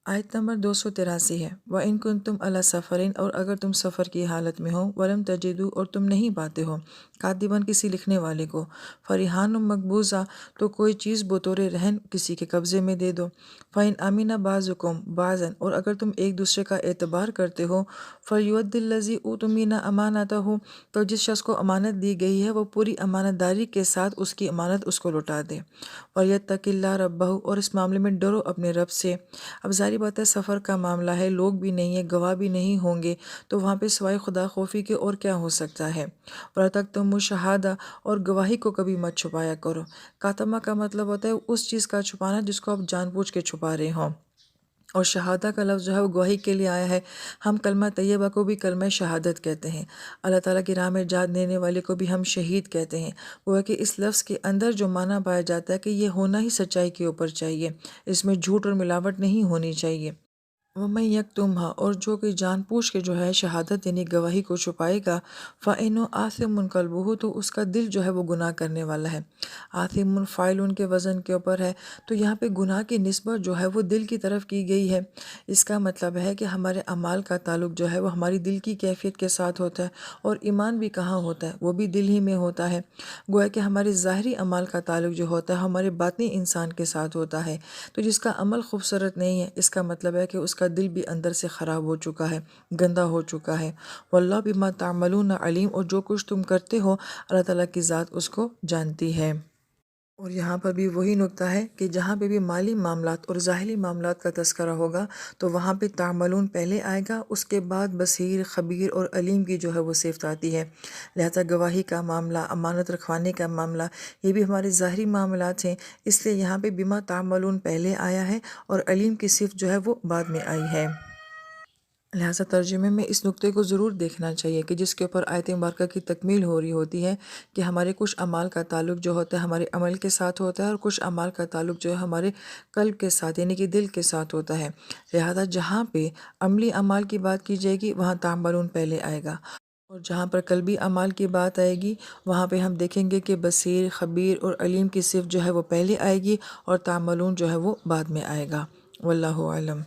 آیت نمبر 283 ہے۔ وَإِن كُنتُمْ عَلَىٰ سَفَرٍ، اور اگر تم سفر کی حالت میں ہو، وَلَمْ تَجِدُوا، اور تم نہیں پاتے ہو، کاتباً کسی لکھنے والے کو، فَرِحَانٌ مَقْبُوضَہ، تو کوئی چیز بطور رہن کسی کے قبضے میں دے دو۔ فَإِنْ أَمِنَ بَعْضُكُمْ بَعْضًا، اور اگر تم ایک دوسرے کا اعتبار کرتے ہو، فَلْيُؤَدِّ الَّذِي اؤْتُمِنَ أَمَانَتَهُ، تو جس شخص کو امانت دی گئی ہے وہ پوری امانت داری کے ساتھ اس کی امانت اس کو لوٹا دے۔ وَلْيَتَّقِ اللَّهَ رَبَّهُ، اور اس معاملے میں ڈرو اپنے رب سے۔ اب ظاہری بات ہے سفر کا معاملہ ہے، لوگ بھی نہیں ہیں، گواہ بھی نہیں ہوں گے، تو وہاں پہ سوائے خدا خوفی کے اور کیا ہو سکتا ہے۔ وَلَا تَكْتُمُوا الشَّهَادَةَ، اور گواہی کو کبھی مت چھپایا کرو۔ کاتمہ کا مطلب ہوتا ہے اس چیز کا چھپانا جس کو آپ جان بوجھ کے چھپا رہے ہوں، اور شہادہ کا لفظ جو ہے وہ گواہی کے لیے آیا ہے۔ ہم کلمہ طیبہ کو بھی کلمہ شہادت کہتے ہیں، اللہ تعالیٰ کی راہ میں جان دینے والے کو بھی ہم شہید کہتے ہیں۔ وہ ہے کہ اس لفظ کے اندر جو معنی پایا جاتا ہے کہ یہ ہونا ہی سچائی کے اوپر چاہیے، اس میں جھوٹ اور ملاوٹ نہیں ہونی چاہیے۔ وَمَن يَكْتُمْهَا، اور جو کہ جان بوجھ کے جو ہے شہادت یعنی گواہی کو چھپائے گا، فَإِنَّهُ آثِمٌ قَلْبُهُ، تو اس کا دل جو ہے وہ گناہ کرنے والا ہے۔ آثم فاعل کے وزن کے اوپر ہے، تو یہاں پہ گناہ کی نسبت جو ہے وہ دل کی طرف کی گئی ہے۔ اس کا مطلب ہے کہ ہمارے اعمال کا تعلق جو ہے وہ ہماری دل کی کیفیت کے ساتھ ہوتا ہے، اور ایمان بھی کہاں ہوتا ہے، وہ بھی دل ہی میں ہوتا ہے۔ گویا کہ ہمارے ظاہری اعمال کا تعلق جو ہوتا ہے ہمارے باطنی انسان کے ساتھ ہوتا ہے، تو جس کا عمل خوبصورت نہیں ہے اس کا مطلب ہے کہ اس کا دل بھی اندر سے خراب ہو چکا ہے، گندا ہو چکا ہے۔ واللہ بما تعملون علیم، اور جو کچھ تم کرتے ہو اللہ تعالیٰ کی ذات اس کو جانتی ہے۔ اور یہاں پر بھی وہی نکتہ ہے کہ جہاں پہ بھی مالی معاملات اور ظاہری معاملات کا تذکرہ ہوگا تو وہاں پہ تعملون پہلے آئے گا، اس کے بعد بصیر، خبیر اور علیم کی جو ہے وہ صفت آتی ہے۔ لہذا گواہی کا معاملہ، امانت رکھوانے کا معاملہ، یہ بھی ہمارے ظاہری معاملات ہیں، اس لیے یہاں پہ بما تعملون پہلے آیا ہے اور علیم کی صفت جو ہے وہ بعد میں آئی ہے۔ لہٰذا ترجمے میں اس نکتے کو ضرور دیکھنا چاہیے کہ جس کے اوپر آیت مبارکہ کی تکمیل ہو رہی ہوتی ہے کہ ہمارے کچھ اعمال کا تعلق جو ہوتا ہے ہمارے عمل کے ساتھ ہوتا ہے، اور کچھ اعمال کا تعلق جو ہے ہمارے قلب کے ساتھ یعنی کہ دل کے ساتھ ہوتا ہے۔ لہذا جہاں پہ عملی اعمال کی بات کی جائے گی وہاں تعملون پہلے آئے گا، اور جہاں پر قلبی اعمال کی بات آئے گی وہاں پہ ہم دیکھیں گے کہ بصیر، خبیر اور علیم کی صفت جو ہے وہ پہلے آئے گی، اور تعملون جو ہے وہ بعد میں آئے گا۔ واللہ اعلم۔